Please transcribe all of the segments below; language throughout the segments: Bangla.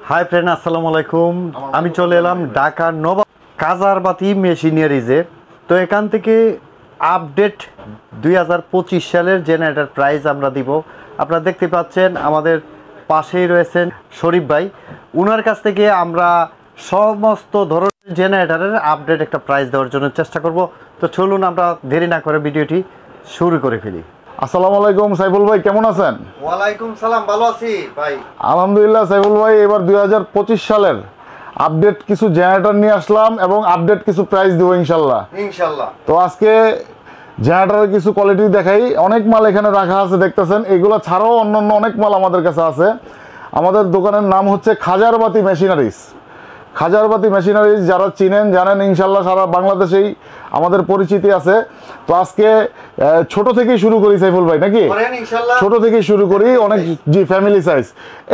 হাই ফ্রেন্ড, আসসালামু আলাইকুম। আমি চলে এলাম ঢাকার নবাব কাজারবাতি মেশিনারিজে। তো এখান থেকে আপডেট 2025 সালের জেনারেটর প্রাইস আমরা দিব। আপনারা দেখতে পাচ্ছেন আমাদের পাশেই রয়েছেন শরীফ ভাই। ওনার কাছ থেকে আমরা সমস্ত ধরনের জেনারেটরের আপডেট একটা প্রাইস দেওয়ার জন্য চেষ্টা করব। তো চলুন আমরা দেরি না করে ভিডিওটি শুরু করে ফেলি। আসসালামু আলাইকুম সাইফুল ভাই, কেমন আছেন? ওয়ালাইকুম সালাম, ভালো আছি ভাই। আলহামদুলিল্লাহ সাইফুল ভাই, এবার 2025 সালের আপডেট কিছু জেনারেটর নিয়ে আসলাম এবং আপডেট কিছু প্রাইস দেবো ইনশাল্লাহ। তো আজকে জেনারেটরের কিছু কোয়ালিটি দেখাই। অনেক মাল এখানে রাখা আছে দেখতেছেন। এগুলো ছাড়াও অন্যান্য অনেক মাল আমাদের কাছে আছে। আমাদের দোকানের নাম হচ্ছে খাজারবাতি মেশিনারিজ। খাজারবাতি মেশিনারিজ যারা চিনেন জানেন, ইনশাল্লাহ সারা বাংলাদেশেই আমাদের পরিচিতি আছে। তো আজকে ছোট থেকেই শুরু করি সাইফুল ভাই, নাকি ছোট থেকেই শুরু করি, অনেক জি ফ্যামিলি সাইজ।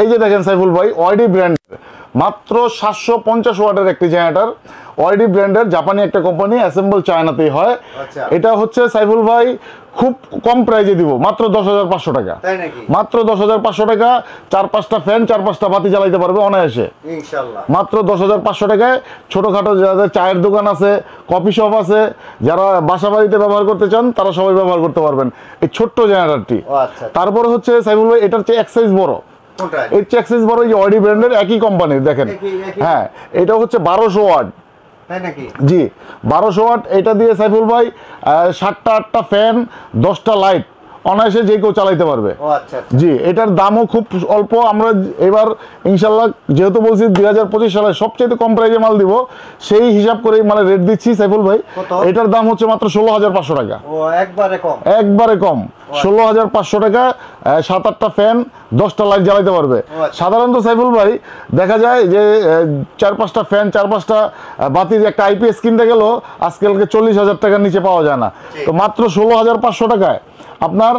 এই যে দেখেন সাইফুল ভাই, ওয়াইডি ব্র্যান্ডের মাত্র 750 ওয়াটের একটি জেনারেটর। ওয়াইডি ব্র্যান্ডের, জাপানি একটা কোম্পানি, অ্যাসেম্বল চায়নাতেই হয়। এটা হচ্ছে সাইফুল ভাই খুব কম প্রাইজে দিব, মাত্র 10,500 টাকা। মাত্র 10,500 টাকা। 4-5টা ফ্যান, 4-5টা বাতি জ্বালাইতে পারবে অনায়াসে মাত্র 10,500 টাকায়। ছোটখাটো যাদের চায়ের দোকান আছে, কফি শপ আছে, যারা বাসা বাড়িতে ব্যবহার করতে চান তারা সবাই ব্যবহার করতে পারবেন এই ছোট্ট জেনারেটরটি। তারপরে হচ্ছে সাইফুল ভাই, এটার চেয়ে এক সাইজ বড়, এর চেয়ে এক সাইজ বড়। এই ওয়াইডি ব্র্যান্ডের, একই কোম্পানির, দেখেন। হ্যাঁ, এটা হচ্ছে 1200 ওয়াট। জি 1200 ওয়াট। এটা দিয়ে সাইফুল ভাই 7টা-8টা ফ্যান, 10টা লাইট অনায়াসে যে কেউ চালাইতে পারবে। জি, এটার দামও খুব অল্প। আমরা এবার ইনশাল্লাহ যেহেতু বলছি 2025 সালে সবচেয়ে কম প্রাইজে মাল দিব, সেই হিসাব করে মানে রেট দিচ্ছি সাইফুল ভাই। এটার দাম হচ্ছে মাত্র 16,500 টাকা। একবারে কম 16,500 টাকা। 7-8টা ফ্যান, 10টা লাইট জ্বালাইতে পারবে। সাধারণত সাইফুল ভাই দেখা যায় যে 4-5টা ফ্যান, 4-5টা বাতির একটা আইপিএস কিনতে গেলেও আজকালকে 40,000 টাকার নিচে পাওয়া যায় না। তো মাত্র 16,500 টাকায় আপনার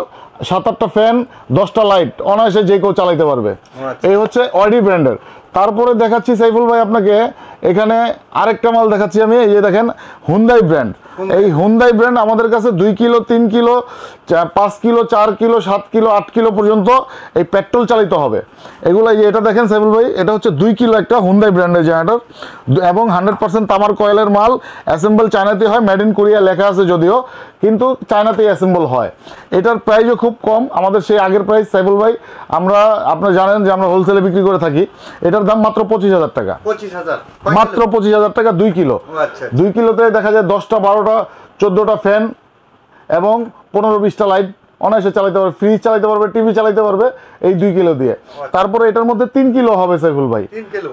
7-8টা ফ্যান, 10টা লাইট অনায়াসে যে কেউ চালাইতে পারবে। এই হচ্ছে ওয়াইডি ব্র্যান্ডের। তারপরে দেখাচ্ছি সাইফুল ভাই আপনাকে, এখানে আরেকটা মাল দেখাচ্ছি আমি। এই যে দেখেন, হুন্দাই ব্র্যান্ড। এই হুন্দাই ব্র্যান্ড আমাদের কাছে 2 kilo, 3 kilo, 5 kilo, 4 kilo, 7 kilo, 8 kilo পর্যন্ত এই পেট্রোল চালিত হবে এগুলো। এই যে এটা দেখেন সাইফুল ভাই, এটা হচ্ছে 2 কিলো একটা হুন্দাই ব্র্যান্ডের জেনারেটর এবং 100% তামার কয়েলের মাল। অ্যাসেম্বল চায়নাতে হয়, মেড ইন কোরিয়া লেখা আছে যদিও, কিন্তু চায়নাতেই অ্যাসেম্বল হয়। এটার প্রাইসও খুব কম, আমাদের সেই আগের প্রাইস সাইফুল ভাই। আপনারা জানেন যে আমরা হোলসেলে বিক্রি করে থাকি। এটার দাম মাত্র 25,000 টাকা। মাত্র 25,000 টাকা 2 কিলো। 2 কিলোতে দেখা যায় 10টা, 12টা, 14টা ফ্যান এবং 15-20টা লাইট অনায়াসে চালাতে পারবে। ফ্রিজ চালাতে পারবে, টিভি চালাতে পারবে এই 2 কিলো দিয়ে। তারপরে এটার মধ্যে 3 কিলো হবে সাইফুল ভাই।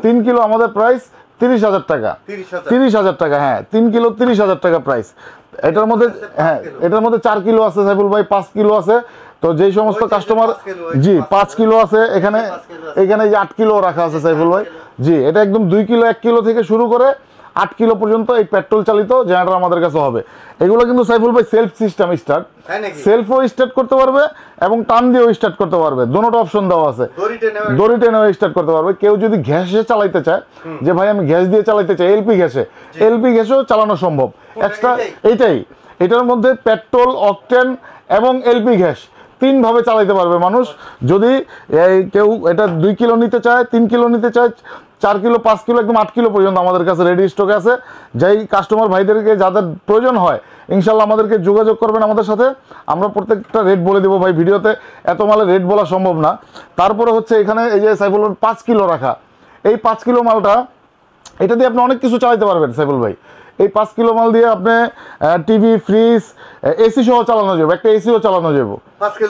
3 কিলো আমাদের প্রাইস 30,000 টাকা। 30,000 টাকা, হ্যাঁ 3 কিলো 30,000 টাকা প্রাইস। এটার মধ্যে, হ্যাঁ এটার মধ্যে 4 কিলো আছে সাইফুল ভাই, 5 কিলো আছে। তো যেই সমস্ত কাস্টমার, জি 5 কিলো আছে এখানে, এখানে যে 8 কিলো রাখা আছে সাইফুল ভাই। জি, এটা একদম 2 কিলো, 1 কিলো থেকে শুরু করে 8 কিলো পর্যন্ত এই পেট্রোল চালিত জেনারেটর আমাদের কাছে হবে। এগুলো কিন্তু সাইফুল ভাই সেলফ সিস্টেম স্টার্ট, সেলফও স্টার্ট করতে পারবে এবং টান দিয়েও স্টার্ট করতে পারবে। দুটোটা অপশন দেওয়া আছে, দড়ি টেনেও স্টার্ট করতে পারবে। কেউ যদি গ্যাসে চালাইতে চায়, যে ভাই আমি গ্যাস দিয়ে চালাইতে চাই, এলপি গ্যাসেও চালানো সম্ভব। এক্সট্রা এইটাই, এটার মধ্যে পেট্রোল, অকটেন এবং এলপি গ্যাস 3 ভাবে চালাইতে পারবে মানুষ। যদি কেউ এটা 2 কিলো নিতে চায়, 3 কিলো নিতে চায়, 4 কিলো, 5 কিলো, একদম 8 কিলো পর্যন্ত আমাদের কাছে রেডি স্টকে আছে। যেই কাস্টমার ভাইদেরকে যাদের প্রয়োজন হয় ইনশাল্লাহ আমাদেরকে যোগাযোগ করবেন আমাদের সাথে। আমরা প্রত্যেকটা রেট বলে দেবো ভাই, ভিডিওতে এত মালের রেট বলা সম্ভব না। তারপরে হচ্ছে এখানে এই যে সাইফুল 5 কিলো রাখা, এই 5 কিলো মালটা, এটা দিয়ে আপনি অনেক কিছু চালাতে পারবেন সাইফুল ভাই। এই 5 কিলো মাল দিয়ে আপনি টিভি, ফ্রিজ, এসি সহ চালানো যাবে, একটা এসিও চালানো যাবে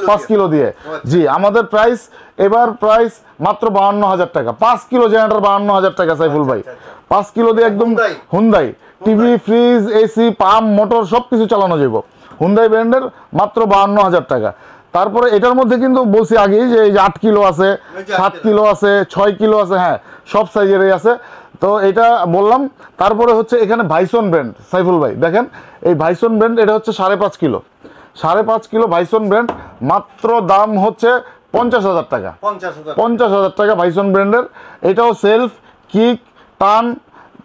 5 কিলো দিয়ে। জি, আমাদের প্রাইস এবার প্রাইস মাত্র 52,000 টাকা। 5 কিলো জেনারেটর 52,000 টাকা সাইফুল ভাই। 5 কিলো দিয়ে একদম Hyundai TV, fridge, AC, pump, motor সব কিছু চালানো যাবে হুন্দাই ব্র্যান্ডের, মাত্র 52,000 টাকা। তারপরে এটার মধ্যে কিন্তু বলছি আগেই যে এই যে 8 কিলো আছে, 7 কিলো আছে, 6 কিলো আছে, হ্যাঁ সব সাইজেরই আছে। তো এটা বললাম। তারপরে হচ্ছে এখানে ভাইসন ব্র্যান্ড সাইফুল ভাই, দেখেন এই ভাইসন ব্র্যান্ড, এটা হচ্ছে 5.5 কিলো। 5.5 কিলো ভাইসন ব্র্যান্ড, মাত্র দাম হচ্ছে 50,000 টাকা। 50,000 টাকা ভাইসন ব্র্যান্ডের। এটাও সেলফ, কিক, টান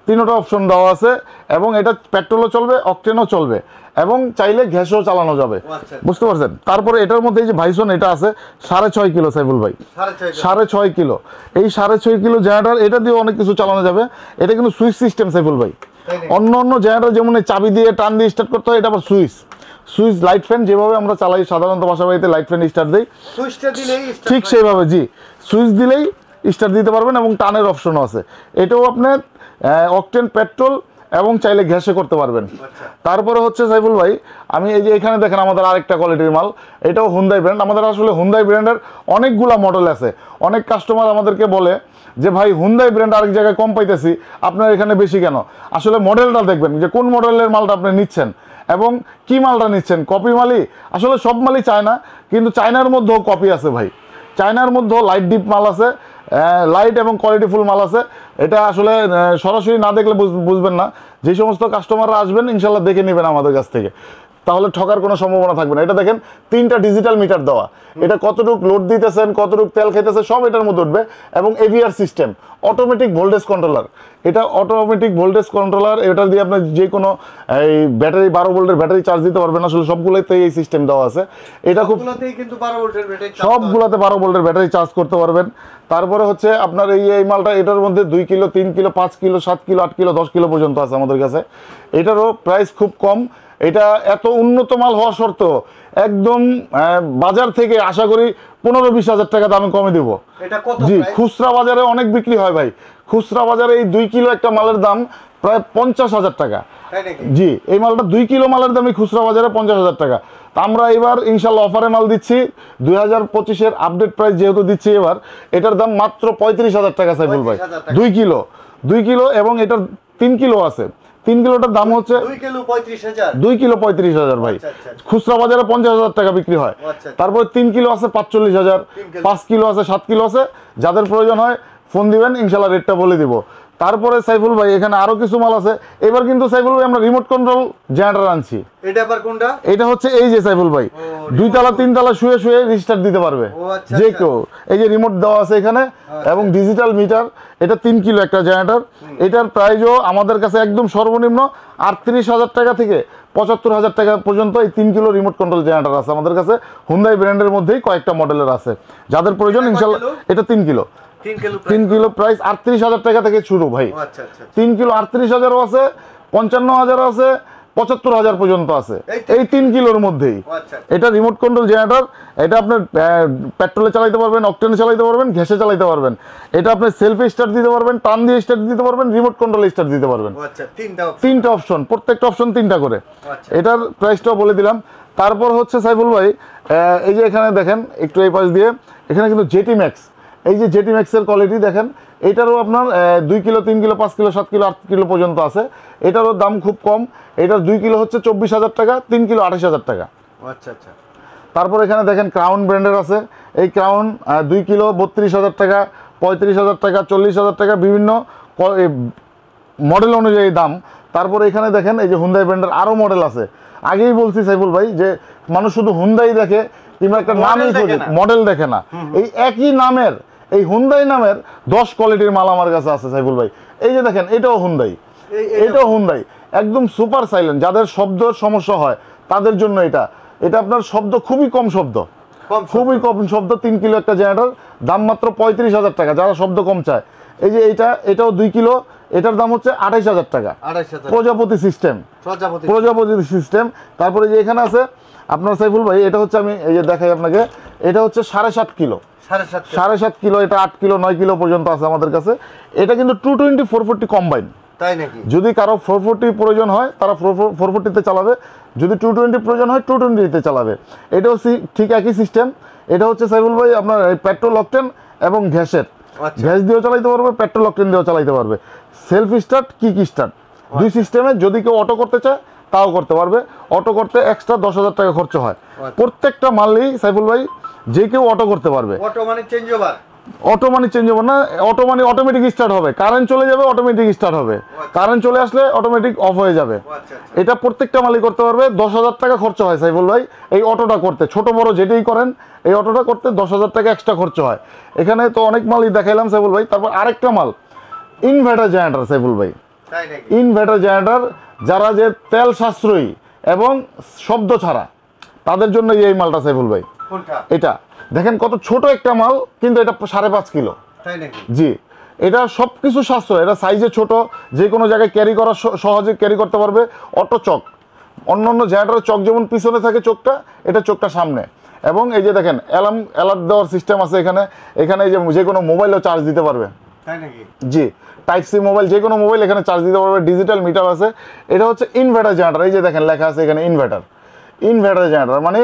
তিনটা অপশন দেওয়া আছে এবং এটা পেট্রোলও চলবে, অকটেনও চলবে এবং চাইলে গ্যাসও চালানো যাবে। বুঝতে পারছেন? তারপরে এটার মধ্যে এই যে ভাইসন এটা আছে 6.5 কিলো সাইফুল ভাই, 6.5 কিলো। এই 6.5 কিলো জেনারেটর, এটা দিয়ে অনেক কিছু চালানো যাবে। এটা কিন্তু সুইচ সিস্টেম সাইফুল ভাই। অন্য অন্য জেনারেটর যেমন চাবি দিয়ে টান দিয়ে স্টার্ট করতে হয়, এটা আবার সুইচ লাইট ফ্যান যেভাবে আমরা চালাই সাধারণত বাসা বাড়িতে লাইট ফ্যান স্টার্ট দিই, সুইচটা দিলেই ঠিক সেইভাবে জি সুইচ দিলেই স্টার্ট দিতে পারবেন এবং টানের অপশনও আছে। এটাও আপনি অকটেন পেট্রোল এবং চাইলে গ্যাসে করতে পারবেন। তারপরে হচ্ছে সাইফুল ভাই, আমি এই যে এখানে দেখেন আমাদের আরেকটা কোয়ালিটির মাল, এটাও হুন্দাই ব্র্যান্ড। আমাদের আসলে হুন্দাই ব্র্যান্ডের অনেকগুলা মডেল আছে। অনেক কাস্টমার আমাদেরকে বলে যে ভাই হুন্দাই ব্র্যান্ড আরেক জায়গায় কম পাইতেছি, আপনার এখানে বেশি কেন? আসলে মডেলটা দেখবেন যে কোন মডেলের মালটা আপনি নিচ্ছেন এবং কি মালটা নিচ্ছেন। কপি মালই আসলে সব মালই চায়না, কিন্তু চায়নার মধ্যেও কপি আছে ভাই। চায়নার মধ্যেও লাইট ডিপ মাল আছে, লাইট এবং কোয়ালিটিফুল মাল আছে। এটা আসলে সরাসরি না দেখলে বুঝবেন না। যে সমস্ত কাস্টমাররা আসবেন ইনশাল্লাহ দেখে নেবেন আমাদের কাছ থেকে, তাহলে ঠকার কোনো সম্ভাবনা থাকবে না। এটা দেখেন 3টা ডিজিটাল মিটার দেওয়া, এটা কতটুকু লোড দিতেছেন, কতটুকু তেল খেতেছে সব এটার মধ্যে উঠবে। এবং AVR system, automatic voltage controller. এটা অটোমেটিক ভোল্টেজ কন্ট্রোলার, এটা দিয়ে আপনি যে কোনো এই ব্যাটারি 12 ভোল্টের ব্যাটারি চার্জ দিতে পারবেন। আসলে সবগুলোতেই এই সিস্টেম দেওয়া আছে। এটা খুব সবগুলোতে 12 ভোল্টের ব্যাটারি চার্জ করতে পারবেন। তারপরে হচ্ছে আপনার এই মালটা, এটার মধ্যে 2 kilo, 3 kilo, 5 kilo, 7 kilo, 8 kilo, 10 kilo পর্যন্ত আছে আমাদের কাছে। এটারও প্রাইস খুব কম। এটা এত উন্নত মাল হওয়া সত্ত্বেও একদম বাজার থেকে আশা করি 15-20 হাজার টাকা দামে কমে দেবো। জি, খুচরা বাজারে অনেক বিক্রি হয় ভাই। খুচরা বাজারে এই 2 কিলো একটা মালের দাম প্রায় 50,000 টাকা। জি, এই মালটা 2 কিলো মালের দামই খুচরা বাজারে 50,000 টাকা। তা আমরা এবার ইনশাল্লাহ অফারে মাল দিচ্ছি। 2025-এর আপডেট প্রাইস যেহেতু দিচ্ছি এবার, এটার দাম মাত্র 35,000 টাকা সাইফুল ভাই। 2 কিলো এবং এটার 3 কিলো আছে। 3 কিলোটার দাম হচ্ছে 2 কিলো 35,000 ভাই। খুচরা বাজারে 50,000 টাকা বিক্রি হয়। তারপর 3 কিলো আছে 45,000, 5 কিলো আছে, 7 কিলো আছে। যাদের প্রয়োজন হয় ফোন দিবেন, ইনশাল্লাহ রেটটা বলে দিব। তারপরে সাইফুল ভাই এখানে আরো কিছু মাল আছে। এবার কিন্তু সাইফুল ভাই আমরা রিমোট কন্ট্রোল জেনারেটর আনছি। এটা আবার কোনটা? এটা হচ্ছে এই যে সাইফুল ভাই 2 তলা 3 তলা শুয়ে শুয়ে রিস্টার্ট দিতে পারবে যে কেউ। এই যে রিমোট দেওয়া আছে এখানে এবং ডিজিটাল মিটার। এটা 3 কিলো একটা জেনারেটর। এটার প্রাইসও আমাদের কাছে একদম সর্বনিম্ন 38,000 টাকা থেকে 75,000 টাকা পর্যন্ত এই 3 কিলো রিমোট কন্ট্রোল জেনারেটর আছে আমাদের কাছে। হুন্দাই ব্র্যান্ডের মধ্যেই কয়েকটা মডেলের আছে। যাদের প্রয়োজন ইনশাল্লাহ। এটা 3 কিলো 3 কিলো প্রাইস 38,000 টাকা থেকে শুরু ভাই। 3 কিলো 38,000ও আছে, 55,000 আছে, 75,000 পর্যন্ত আছে এই 3 কিলোর মধ্যেই। এটা রিমোট কন্ট্রোল জেনারেটর। এটা আপনার পেট্রোলে চালাইতে পারবেন, অকটেনে চালাইতে পারবেন, গ্যাসে চালাইতে পারবেন। এটা আপনি সেলফ স্টার্ট দিতে পারবেন, টান দিয়ে স্টার্ট দিতে পারবেন, রিমোট কন্ট্রোলে স্টার্ট দিতে পারবেন। 3টা অপশন, প্রত্যেকটা অপশন 3টা করে। এটার প্রাইসটাও বলে দিলাম। তারপর হচ্ছে সাইফুল ভাই এই যে এখানে দেখেন একটু এই পাশ দিয়ে, এখানে কিন্তু জেটি ম্যাক্স, এই যে জেটি ম্যাক্সের কোয়ালিটি দেখেন। এটারও আপনার 2 kilo, 3 kilo, 5 kilo, 7 kilo, 8 kilo পর্যন্ত আছে। এটারও দাম খুব কম। এটার 2 কিলো হচ্ছে 24,000 টাকা, 3 কিলো 28,000 টাকা। তারপর এখানে দেখেন ক্রাউন ব্র্যান্ডের আছে। এই ক্রাউন 2 কিলো 32,000 টাকা, 35,000 টাকা, 40,000 টাকা, বিভিন্ন মডেল অনুযায়ী দাম। তারপরে এখানে দেখেন এই যে হুন্দাই ব্র্যান্ডের আরও মডেল আছে। আগেই বলছি সাইফুল ভাই যে মানুষ শুধু হুন্দাই দেখে কিংবা একটা নামই খোঁজে, মডেল দেখে না। এই একই নামের, এই হুন্দাই নামের 10 কোয়ালিটির মাল আমার কাছে আছে সাইফুল ভাই। এই যে দেখেন এটাও হুন্দাই, এটাও হুন্দাই, একদম সুপার সাইলেন্ট। যাদের শব্দের সমস্যা হয় তাদের জন্য এটা। এটা আপনার শব্দ খুবই কম, খুবই কম শব্দ। 3 কিলো একটা জেনারেটর, দাম মাত্র 35,000 টাকা যারা শব্দ কম চায়। এই যে এটাও 2 কিলো, এটার দাম হচ্ছে 28,000 টাকা। প্রজাপতি সিস্টেম। তারপরে যে এখানে আছে আপনার সাইফুল ভাই, এটা হচ্ছে আমি এই যে দেখাই আপনাকে, এটা হচ্ছে 7.5 কিলো, 7.5 কিলো। এটা 8 কিলো 9 কিলো পর্যন্ত আছে আমাদের কাছে। এটা কিন্তু 220 440 কম্বাইন। তাই নাকি? যদি কারো 440 প্রয়োজন হয় তারা 440-তে চালাবে, যদি 220 প্রয়োজন হয় 220-তে চালাবে। এটাও ঠিক একই সিস্টেম। এটা হচ্ছে সাইফুল ভাই আপনার পেট্রোল, অকটেন এবং গ্যাসের, গ্যাস দিয়েও চালাইতে পারবে, পেট্রোল অকটেন দিয়েও চালাইতে পারবে। সেলফ স্টার্ট, কিক স্টার্ট, দুই সিস্টেমে। যদি কেউ অটো করতে চায় তাও করতে পারবে। অটো করতে এক্সট্রা 10,000 টাকা খরচ হয়। প্রত্যেকটা মালই সাইফুল ভাই যে কেউ অটো করতে পারবে। অটো মানে চেঞ্জ ওভার না, অটো মানে অটোমেটিক স্টার্ট হবে। কারেন্ট চলে যাবে, অটোমেটিক স্টার্ট হবে। কারেন্ট চলে আসলে অটোমেটিক অফ হয়ে যাবে। এটা প্রত্যেকটা মালই করতে পারবে। 10,000 টাকা খরচ হয় সাইফুল ভাই এই অটোটা করতে। ছোট বড় যেটাই করেন এই অটোটা করতে 10,000 টাকা এক্সট্রা খরচ হয়। এখানে তো অনেক মালই দেখাইলাম সাইফুল ভাই। তারপর আরেকটা মাল ইনভার্টার জেনারেটর সাইফুল ভাই। ইনভার্টার জেনারেটর, যারা যে তেল সাশ্রয়ী এবং শব্দ ছাড়া, তাদের জন্য এই মালটা সাইফুল ভাই। এটা দেখেন কত ছোট একটা মাল, কিন্তু এটা 5.5 কিলো। জি, এটা সব কিছু সাশ্রয়, এটা সাইজে ছোট, যে কোনো জায়গায় ক্যারি করা সহজে ক্যারি করতে পারবে। অটো চক, অন্য জেনারেটরের চক যেমন পিছনে থাকে চোখটা, এটা চোখটা সামনে। এবং এই যে দেখেন অ্যালার্ট দেওয়ার সিস্টেম আছে এখানে। এখানে এই যে কোনো মোবাইলও চার্জ দিতে পারবে। জি, টাইপ সি মোবাইল, যে কোনো মোবাইল এখানে চার্জ দিতে পারবে। ডিজিটাল মিটার আছে। এটা হচ্ছে ইনভার্টার জেনারেটর। এই যে দেখেন লেখা আছে এখানে ইনভার্টার জেনারেটর, মানে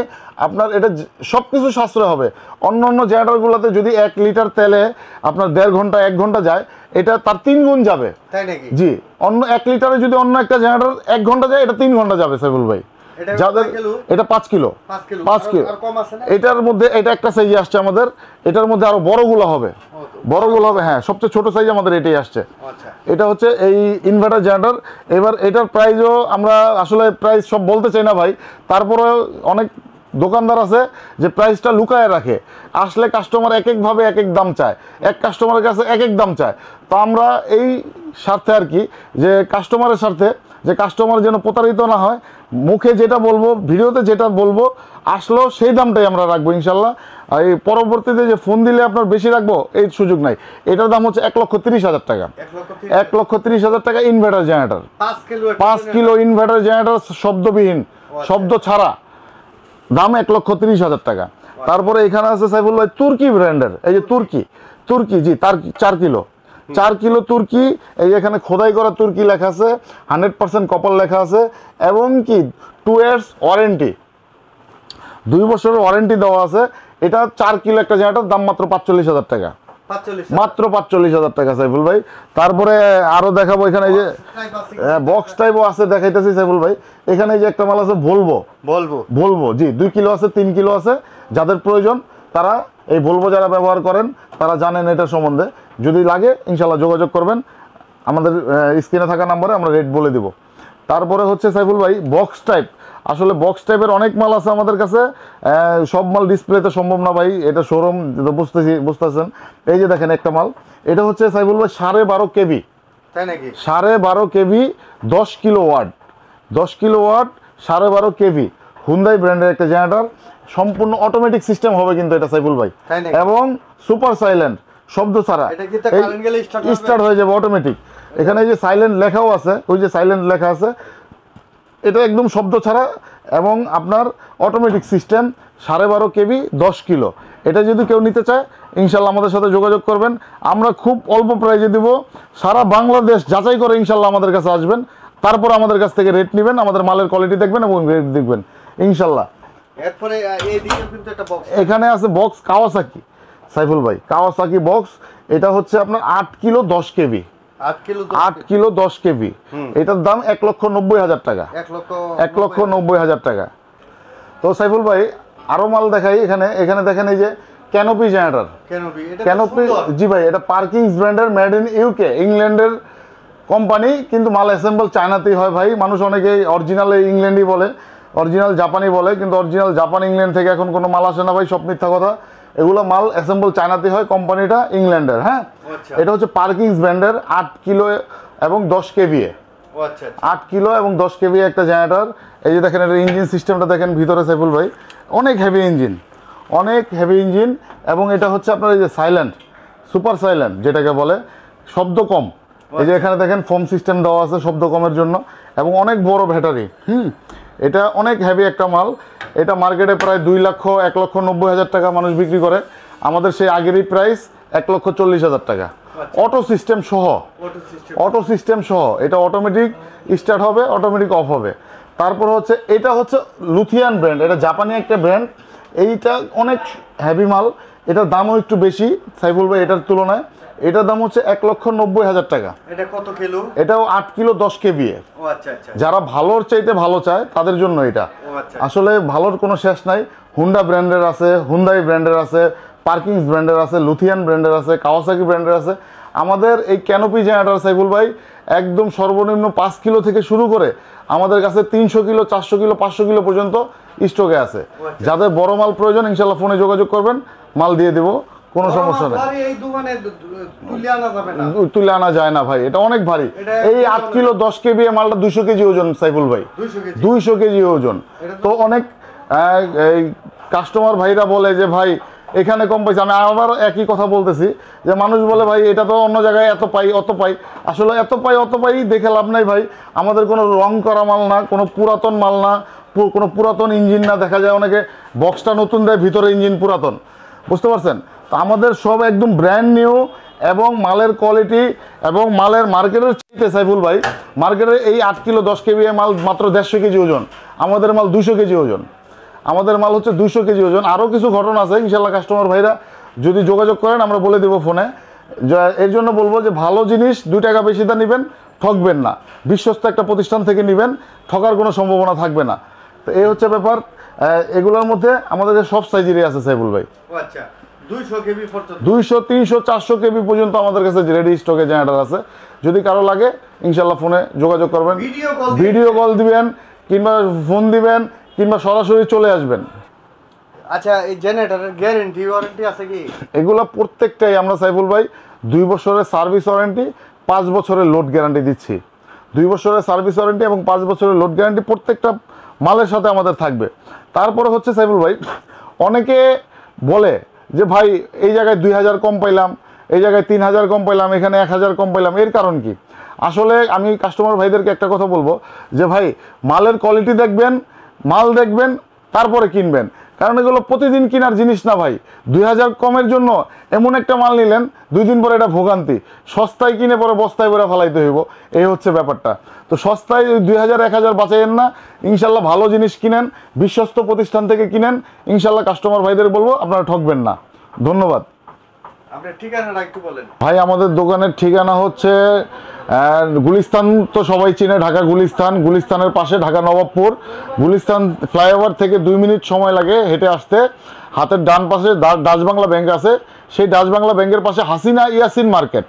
আপনার এটা সব কিছু সাশ্রয় হবে। অন্য জেনারেটরগুলোতে যদি 1 লিটার তেলে আপনার 1.5 ঘন্টা 1 ঘন্টা যায়, এটা তার 3 গুণ যাবে। জি, অন্য 1 লিটারে যদি অন্য একটা জেনারেটর 1 ঘন্টা যায়, এটা 3 ঘন্টা যাবে সাইফুল ভাই। যাদের এটা 5 কিলো, এটার মধ্যে এটা একটা সাইজে আসছে আমাদের। এটার মধ্যে আরো বড়গুলো হবে। হ্যাঁ, সবচেয়ে ছোট সাইজ আমাদের এটাই আসছে। এটা হচ্ছে এই ইনভার্টার জেনারেটর। এবার এটার প্রাইসও আমরা আসলে প্রাইস সব বলতে চাই না ভাই, তারপরে অনেক দোকানদার আছে যে প্রাইসটা লুকায় রাখে। আসলে কাস্টমার এক একভাবে এক এক দাম চায়, এক কাস্টমারের কাছে এক এক দাম চায়। তো আমরা এই স্বার্থে আর কি, যে কাস্টমারের স্বার্থে, যে কাস্টমার যেন প্রতারিত না হয়, মুখে যেটা বলবো, ভিডিওতে যেটা বলবো, আসলেও সেই দামটাই আমরা রাখবো ইনশাল্লাহ। আর এই পরবর্তীতে যে ফোন দিলে আপনার বেশি রাখবো, এই সুযোগ নাই। এটার দাম হচ্ছে 1,30,000 টাকা। 1,30,000 টাকা inverter generator, 5 kilo inverter generator, শব্দবিহীন, শব্দ ছাড়া, দাম 1,30,000 টাকা। তারপরে এখানে আছে সাইফুল ভাই তুর্কি ব্র্যান্ডের, এই যে তুর্কি, জি, তার 4 কিলো তুর্কি। এই এখানে খোদাই করা তুর্কি লেখা আছে, 100% কপার লেখা আছে, এবং কি 2 ইয়ার্স ওয়ারেন্টি, 2 বছরের ওয়ারেন্টি দেওয়া আছে। এটা 4 কিলো একটা জেনারেটর, দাম মাত্র 45,000 টাকা, মাত্র 45,000 টাকা সাইফুল ভাই। তারপরে আরো দেখাবো, এখানে এই যে বক্স টাইপও আছে, দেখাইতেছি সাইফুল ভাই। এখানে এই যে একটা মাল আছে ভলভো, জি, 2 কিলো আছে, 3 কিলো আছে। যাদের প্রয়োজন তারা এই ভলভো যারা ব্যবহার করেন তারা জানেন এটা সম্বন্ধে। যদি লাগে ইনশাল্লাহ যোগাযোগ করবেন, আমাদের স্ক্রিনে থাকা নম্বরে আমরা রেট বলে দিব। তারপরে হচ্ছে সাইফুল ভাই বক্স টাইপ। আসলে বক্স টাইপের অনেক মাল আছে আমাদের কাছে, সব মাল ডিসপ্লেতে সম্ভব না ভাই, এটা শোরুম, বুঝতেছেন। এই যে দেখেন একটা মাল, এটা হচ্ছে সাইফুল ভাই 12.5 KV, 12.5 KV, 10 kilo watt, 12.5 KV, Hyundai ব্র্যান্ডের একটা জেনারেটর। সম্পূর্ণ অটোমেটিক সিস্টেম হবে কিন্তু এটা সাইফুল ভাই, এবং সুপার সাইলেন্ট, শব্দ ছাড়া স্টার্ট হয়ে যাবে অটোমেটিক। এখানে এই যে সাইলেন্ট লেখাও আছে, ওই যে সাইলেন্ট লেখা আছে, এটা একদম শব্দ ছাড়া এবং আপনার অটোমেটিক সিস্টেম। 12.5 KV, 10 kilo. এটা যদি কেউ নিতে চায় ইনশাল্লাহ আমাদের সাথে যোগাযোগ করবেন, আমরা খুব অল্প প্রাইজে দিব। সারা বাংলাদেশ যাচাই করে ইনশাল্লাহ আমাদের কাছে আসবেন, তারপর আমাদের কাছ থেকে রেট নেবেন, আমাদের মালের কোয়ালিটি দেখবেন এবং রেট দেখবেন ইনশাল্লাহ। এখানে আছে বক্স কাওয়াসাকি সাইফুল ভাই, কাওয়াসাকি বক্স। এটা হচ্ছে আপনার 8 কিলো 10 কেভি, 8 কিলো 10 কেভি। এটার দাম 1,90,000 টাকা, 1,90,000 টাকা। তো সাইফুল ভাই আরো মাল দেখাই। এখানে দেখেন এই যে ক্যানোপি জেনারেটর, ক্যানোপি, জি ভাই, এটা পার্কিংস ব্র্যান্ডের, মেড ইন ইউকে, ইংল্যান্ডের কোম্পানি, কিন্তু মাল অ্যাসেম্বল চায়নাতেই হয় ভাই। মানুষ অনেকে অরিজিনাল ইংল্যান্ডই বলে, অরিজিনাল জাপানি বলে, কিন্তু অরিজিনাল জাপান ইংল্যান্ড থেকে এখন কোনো মাল আসে না ভাই, সব মিথ্যা কথা। এগুলো মাল অ্যাসেম্বল চায়নাতে হয়, কোম্পানিটা ইংল্যান্ডের। হ্যাঁ, এটা হচ্ছে পার্কিংস ব্র্যান্ডের, 8 কিলো এবং 10 কেভি, 8 কিলো এবং 10 কেভি একটা জেনারেটর। এই যে দেখেন এটা ইঞ্জিন সিস্টেমটা দেখেন ভিতরে সাইফুল ভাই, অনেক হেভি ইঞ্জিন। এবং এটা হচ্ছে আপনার এই যে সাইলেন্ট, সুপার সাইলেন্ট যেটাকে বলে, শব্দ কম। এই যে এখানে দেখেন ফোম সিস্টেম দেওয়া আছে শব্দ কমের জন্য, এবং অনেক বড় ব্যাটারি। এটা অনেক হেভি একটা মাল। এটা মার্কেটে প্রায় 2,00,000 টাকা মানুষ বিক্রি করে। আমাদের সেই আগেরই প্রাইস 1,40,000 টাকা, অটো সিস্টেম সহ। এটা অটোমেটিক স্টার্ট হবে, অটোমেটিক অফ হবে। তারপর হচ্ছে এটা হচ্ছে লুথিয়ান ব্র্যান্ড, এটা জাপানি একটা ব্র্যান্ড। এইটা অনেক হেভি মাল, এটার দামও একটু বেশি সাইফুল ভাই এটার তুলনায়। এটার দাম হচ্ছে 1,90,000 টাকা। এটা কত কিলো? এটাও 8 কিলো 10 কেভি। যারা ভালোর চাইতে ভালো চায় তাদের জন্য এটা। আসলে ভালোর কোনো শেষ নাই। হুন্ডা ব্র্যান্ডের আছে, হুন্দাই ব্র্যান্ডের আছে, পার্কিংস ব্র্যান্ডের আছে, লুথিয়ান ব্র্যান্ডের আছে, কাওয়াসাকি ব্র্যান্ডের আছে। আমাদের এই ক্যানোপি জেনারেটর সাইফুল ভাই একদম সর্বনিম্ন 5 কিলো থেকে শুরু করে আমাদের কাছে 300 কিলো, 400 কিলো, 500 কিলো পর্যন্ত স্টকে আছে। যাদের বড় মাল প্রয়োজন ইনশাল্লাহ ফোনে যোগাযোগ করবেন, মাল দিয়ে দেবো, কোনো সমস্যা নেই। এই দোকানে তুলে আনা যায় না ভাই, এটা অনেক ভারী। এই 8 কিলো 10 কেবি মালটা 200 কেজি ওজন সাইফুল ভাই, 200 কেজি ওজন। তো অনেক এই কাস্টমার ভাইরা বলে যে ভাই এখানে কম পাইছে। আমি আবার একই কথা বলতেছি যে মানুষ বলে ভাই এটা তো অন্য জায়গায় এত পাই অত পাই। আসলে এত পাই দেখে লাভ নাই ভাই। আমাদের কোনো রং করা মাল না, কোনো পুরাতন মাল না, কোনো পুরাতন ইঞ্জিন না। দেখা যায় অনেকে বক্সটা নতুন দেয়, ভিতরে ইঞ্জিন পুরাতন, বুঝতে পারছেন? তো আমাদের সব একদম ব্র্যান্ড নিউ এবং মালের কোয়ালিটি এবং মালের মার্কেটের চাইতে সাইফুল ভাই, মার্কেটে এই 8 কিলো 10 কেবি মাল মাত্র 150 কেজি ওজন, আমাদের মাল 200 কেজি ওজন। আমাদের মাল হচ্ছে 200 কেজি ওজন। আরও কিছু ঘটনা আছে, ইনশাল্লাহ কাস্টমার ভাইরা যদি যোগাযোগ করেন আমরা বলে দেবো ফোনে। এর জন্য বলবো যে ভালো জিনিস 2 টাকা বেশি দা নেবেন, ঠকবেন না। বিশ্বস্ত একটা প্রতিষ্ঠান থেকে নেবেন, ঠকার কোনো সম্ভাবনা থাকবে না। তো এই হচ্ছে ব্যাপার। এগুলোর মধ্যে আমাদের সব সাইজেরই আছে সাইফুল ভাই। আচ্ছা, 200 কেবি পর্যন্ত, 200 300 400 কেবি পর্যন্ত আমাদের কাছে রেডি স্টকে জেনারেটর আছে। যদি কারো লাগে ইনশাল্লাহ ফোনে যোগাযোগ করবেন, ভিডিও কল দিবেন কিংবা ফোন দিবেন কিংবা সরাসরি চলে আসবেন। আচ্ছা, এই জেনারেটরের গ্যারান্টি ওয়ারেন্টি আছে কি? এগুলা প্রত্যেকটাই আমরা সাইফুল ভাই 2 বছরের সার্ভিস ওয়ারেন্টি, 5 বছরের লোড গ্যারান্টি দিচ্ছি। 2 বছরের সার্ভিস ওয়ারেন্টি এবং 5 বছরের লোড গ্যারান্টি প্রত্যেকটা মালের সাথে আমাদের থাকবে। তারপরে হচ্ছে সাইফুল ভাই, অনেকে বলে যে ভাই এই জায়গায় 2000 কম পাইলাম, এই জায়গায় 3000 কম পাইলাম, এখানে 1000 কম পাইলাম, এর কারণ কি? আসলে আমি কাস্টমার ভাইদেরকে একটা কথা বলবো যে ভাই মালের কোয়ালিটি দেখবেন, মাল দেখবেন, তারপরে কিনবেন। কারণ এগুলো প্রতিদিন কেনার জিনিস না ভাই। 2000 কমের জন্য এমন একটা মাল নিলেন, 2 দিন পরে এটা ভোগান্তি। সস্তায় কিনে পরে বস্তায় করে ফেলাইতে হইব, এই হচ্ছে ব্যাপারটা। তো সস্তায় 2000 1000 বাঁচাইয়েন না, ইনশাল্লাহ ভালো জিনিস কিনেন, বিশ্বস্ত প্রতিষ্ঠান থেকে কিনেন। ইনশাল্লাহ কাস্টমার ভাইদের বলবো আপনারা ঠকবেন না। ধন্যবাদ। আপনার ঠিকানাটা একটু বলেন ভাই। আমাদের দোকানের ঠিকানা হচ্ছে গুলিস্তান, তো সবাই চিনে, ঢাকা গুলিস্তান। গুলিস্তানের পাশে ঢাকা নবাবপুর। গুলিস্তান ফ্লাইওভার থেকে 2 মিনিট সময় লাগে হেঁটে আসতে। হাতের ডান পাশে ডাচ বাংলা ব্যাংক আছে, সেই ডাচ বাংলা ব্যাংকের পাশে হাসিনা ইয়াসিন মার্কেট,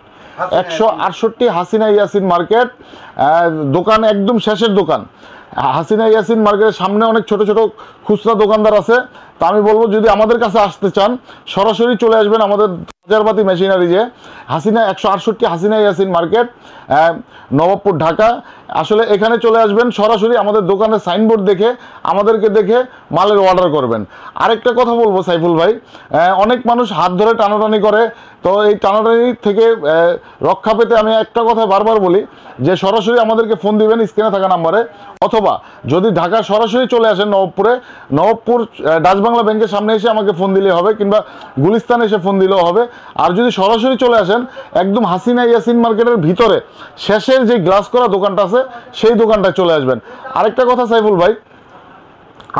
168 হাসিনা ইয়াসিন মার্কেট। দোকান একদম শেষের দোকান। হাসিনা ইয়াসিন মার্কেটের সামনে অনেক ছোট ছোট খুচরা দোকানদার আছে। তা আমি বলবো যদি আমাদের কাছে আসতে চান সরাসরি চলে আসবেন আমাদের খাজারবাতি মেশিনারিজে, হাসিনা 168 হাসিনা ইয়াসিন মার্কেট, নবাবপুর, ঢাকা। আসলে এখানে চলে আসবেন, সরাসরি আমাদের দোকানের সাইনবোর্ড দেখে আমাদেরকে দেখে মালের অর্ডার করবেন। আরেকটা কথা বলবো সাইফুল ভাই, অনেক মানুষ হাত ধরে টানাটানি করে, তো এই টানাটানি থেকে রক্ষা পেতে আমি একটা কথা বারবার বলি যে সরাসরি আমাদেরকে ফোন দিবেন স্ক্রিনে থাকা নাম্বারে, অথবা যদি ঢাকা সরাসরি চলে আসেন নবাবপুরে, নবাবপুর ডাচ বাংলা ব্যাংকের সামনে এসে আমাকে ফোন দিলে হবে, কিংবা গুলিস্তানে এসে ফোন দিলেও হবে। আর যদি সরাসরি চলে আসেন একদম হাসিনা ইয়াসিন মার্কেটের ভিতরে শেষের যে গ্লাস করা দোকানটা আছে সেই দোকানটায় চলে আসবেন। আরেকটা কথা সাইফুল ভাই,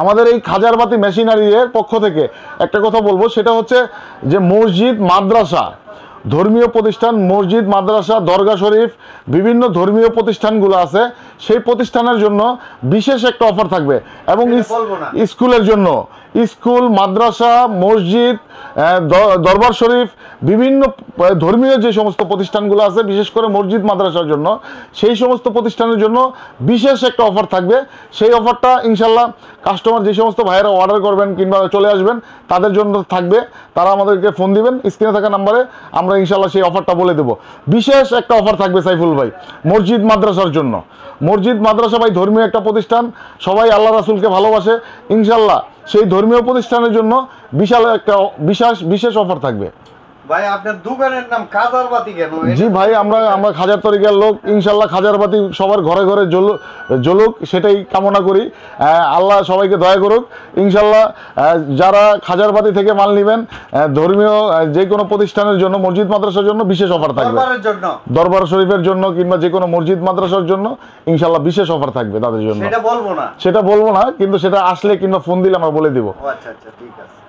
আমাদের এই খাজারবাতি মেশিনারির পক্ষ থেকে একটা কথা বলবো, সেটা হচ্ছে যে মসজিদ, মাদ্রাসা, ধর্মীয় প্রতিষ্ঠান, মসজিদ, মাদ্রাসা, দরগা শরীফ, বিভিন্ন ধর্মীয় প্রতিষ্ঠানগুলো আছে, সেই প্রতিষ্ঠানের জন্য বিশেষ একটা অফার থাকবে। এবং স্কুলের জন্য, স্কুল, মাদ্রাসা, মসজিদ, দরবার শরীফ, বিভিন্ন ধর্মীয় যে সমস্ত প্রতিষ্ঠানগুলো আছে, বিশেষ করে মসজিদ মাদ্রাসার জন্য, সেই সমস্ত প্রতিষ্ঠানের জন্য বিশেষ একটা অফার থাকবে। সেই অফারটা ইনশাল্লাহ কাস্টমার যে সমস্ত ভাইয়েরা অর্ডার করবেন কিংবা চলে আসবেন তাদের জন্য থাকবে। তারা আমাদেরকে ফোন দিবেন স্ক্রিনে থাকা নাম্বারে, আমরা ইনশাল্লাহ সেই অফারটা বলে দেবো। বিশেষ একটা অফার থাকবে সাইফুল ভাই মসজিদ মাদ্রাসার জন্য। মসজিদ মাদ্রাসা ভাই ধর্মীয় একটা প্রতিষ্ঠান, সবাই আল্লাহ রাসূলকে ভালোবাসে। ইনশাল্লাহ সেই ধর্মীয় প্রতিষ্ঠানের জন্য বিশাল একটা বিশেষ অফার থাকবে। ভাই আপনার দোকানের নাম খাজারবাতি কেন? জি ভাই, আমরা খাজার তরিকার লোক। ইনশাল্লাহ খাজারবাতি সবার ঘরে ঘরে জ্বলুক, সেটাই কামনা করি। আল্লাহ সবাইকে দয়া করুক। ইনশাল্লাহ যারা খাজারবাতি থেকে মাল নেবেন, ধর্মীয় যে কোনো প্রতিষ্ঠানের জন্য, মসজিদ মাদ্রাসার জন্য বিশেষ অফার থাকবে। দরবার শরীফের জন্য কিংবা যে কোনো মসজিদ মাদ্রাসার জন্য ইনশাল্লাহ বিশেষ অফার থাকবে তাদের জন্য। সেটা বলবো না, কিন্তু সেটা আসলে কিংবা ফোন দিলে আমরা বলে দিব। আচ্ছা আচ্ছা, ঠিক আছে।